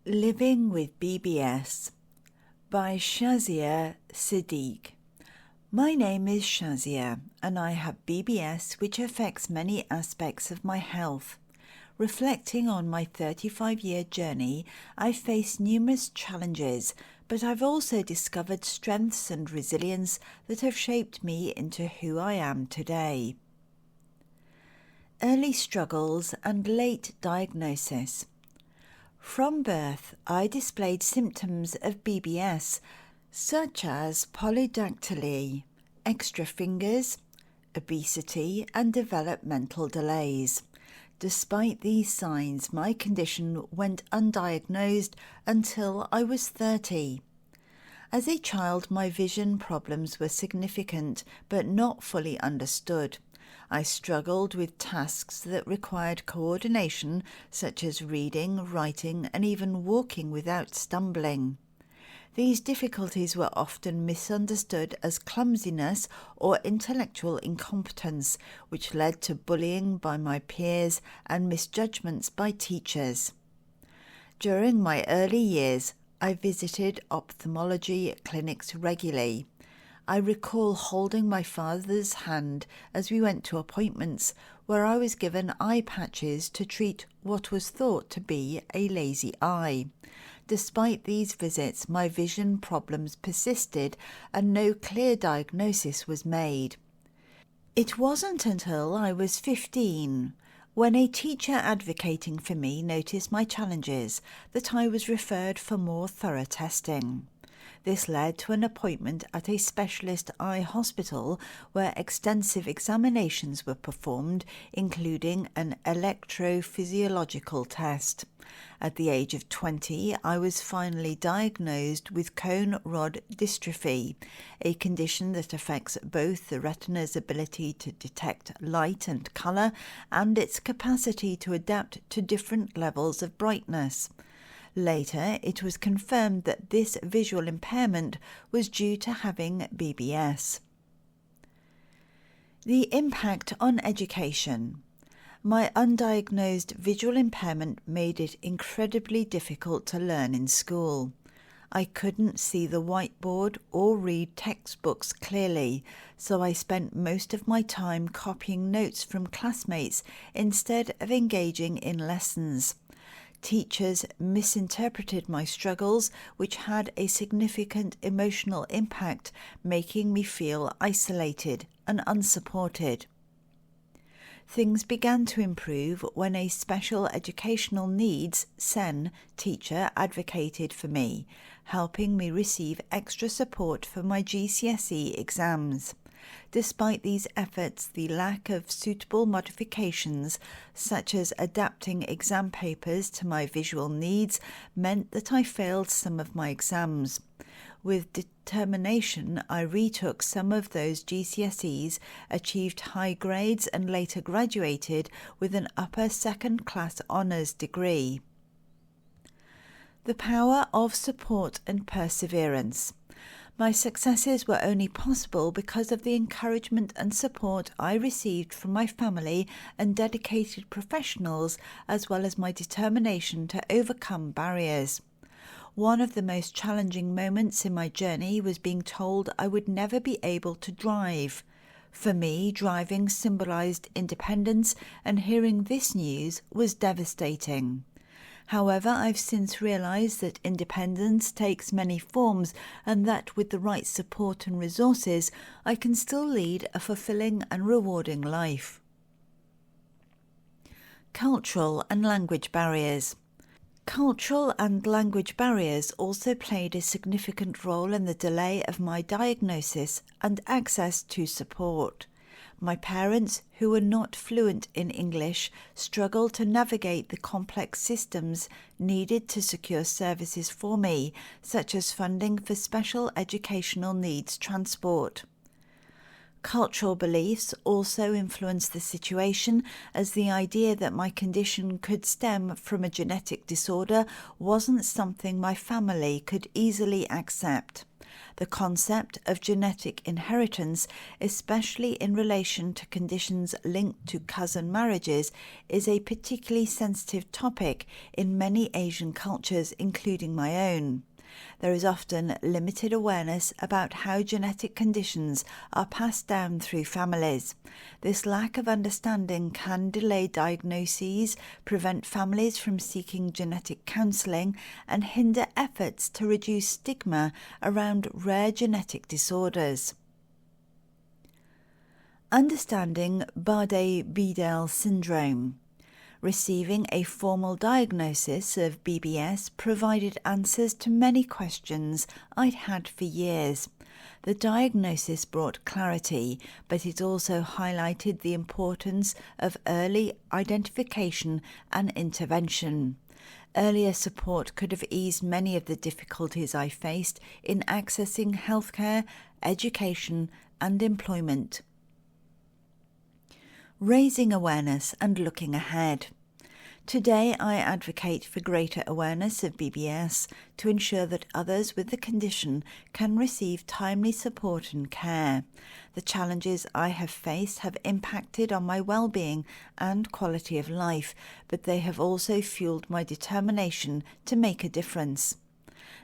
Living with BBS by Shazia Sadiq. My name is Shazia and I have BBS, which affects many aspects of my health. Reflecting on my 35-year journey, I've faced numerous challenges, but I've also discovered strengths and resilience that have shaped me into who I am today. Early struggles and late diagnosis. From birth, I displayed symptoms of BBS, such as polydactyly, extra fingers, obesity, and developmental delays. Despite these signs, my condition went undiagnosed until I was 30. As a child, my vision problems were significant but not fully understood. I struggled with tasks that required coordination, such as reading, writing, and even walking without stumbling. These difficulties were often misunderstood as clumsiness or intellectual incompetence, which led to bullying by my peers and misjudgments by teachers. During my early years, I visited ophthalmology clinics regularly. I recall holding my father's hand as we went to appointments, where I was given eye patches to treat what was thought to be a lazy eye. Despite these visits, my vision problems persisted and no clear diagnosis was made. It wasn't until I was 15, when a teacher advocating for me noticed my challenges, that I was referred for more thorough testing. This led to an appointment at a specialist eye hospital where extensive examinations were performed, including an electrophysiological test. At the age of 20, I was finally diagnosed with cone rod dystrophy, a condition that affects both the retina's ability to detect light and colour and its capacity to adapt to different levels of brightness. Later, it was confirmed that this visual impairment was due to having BBS. The impact on education. My undiagnosed visual impairment made it incredibly difficult to learn in school. I couldn't see the whiteboard or read textbooks clearly, so I spent most of my time copying notes from classmates instead of engaging in lessons. Teachers misinterpreted my struggles, which had a significant emotional impact, making me feel isolated and unsupported. Things began to improve when a special educational needs (SEN) teacher advocated for me, helping me receive extra support for my GCSE exams. Despite these efforts, the lack of suitable modifications, such as adapting exam papers to my visual needs, meant that I failed some of my exams. With determination, I retook some of those GCSEs, achieved high grades, and later graduated with an upper second-class honours degree. The power of support and perseverance. My successes were only possible because of the encouragement and support I received from my family and dedicated professionals, as well as my determination to overcome barriers. One of the most challenging moments in my journey was being told I would never be able to drive. For me, driving symbolised independence, and hearing this news was devastating. However, I've since realised that independence takes many forms and that with the right support and resources, I can still lead a fulfilling and rewarding life. Cultural and language barriers. Cultural and language barriers also played a significant role in the delay of my diagnosis and access to support. My parents, who were not fluent in English, struggled to navigate the complex systems needed to secure services for me, such as funding for special educational needs transport. Cultural beliefs also influenced the situation, as the idea that my condition could stem from a genetic disorder wasn't something my family could easily accept. The concept of genetic inheritance, especially in relation to conditions linked to cousin marriages, is a particularly sensitive topic in many Asian cultures, including my own. There is often limited awareness about how genetic conditions are passed down through families. This lack of understanding can delay diagnoses, prevent families from seeking genetic counselling, and hinder efforts to reduce stigma around rare genetic disorders. Understanding Bardet-Biedl syndrome. Receiving a formal diagnosis of BBS provided answers to many questions I'd had for years. The diagnosis brought clarity, but it also highlighted the importance of early identification and intervention. Earlier support could have eased many of the difficulties I faced in accessing healthcare, education, and employment. Raising awareness and looking ahead. Today, I advocate for greater awareness of BBS to ensure that others with the condition can receive timely support and care. The challenges I have faced have impacted on my well-being and quality of life, but they have also fueled my determination to make a difference.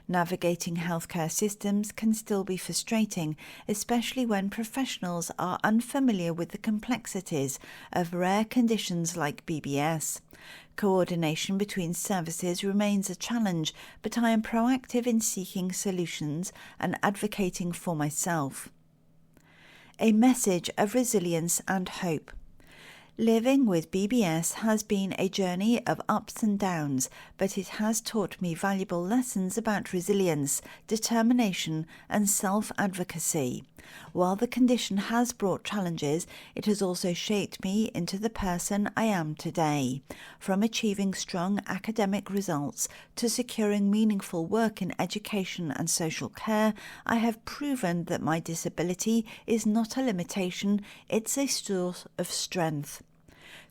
Navigating healthcare systems can still be frustrating, especially when professionals are unfamiliar with the complexities of rare conditions like BBS. Coordination between services remains a challenge, but I am proactive in seeking solutions and advocating for myself. A message of resilience and hope. Living with BBS has been a journey of ups and downs, but it has taught me valuable lessons about resilience, determination, and self-advocacy. While the condition has brought challenges, it has also shaped me into the person I am today. From achieving strong academic results to securing meaningful work in education and social care, I have proven that my disability is not a limitation, it's a source of strength.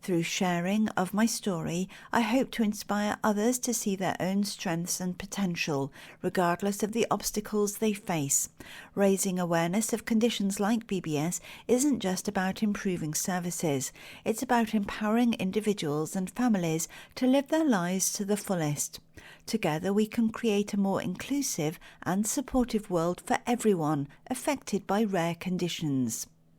Through sharing of my story, I hope to inspire others to see their own strengths and potential, regardless of the obstacles they face. Raising awareness of conditions like BBS isn't just about improving services, it's about empowering individuals and families to live their lives to the fullest. Together we can create a more inclusive and supportive world for everyone affected by rare conditions.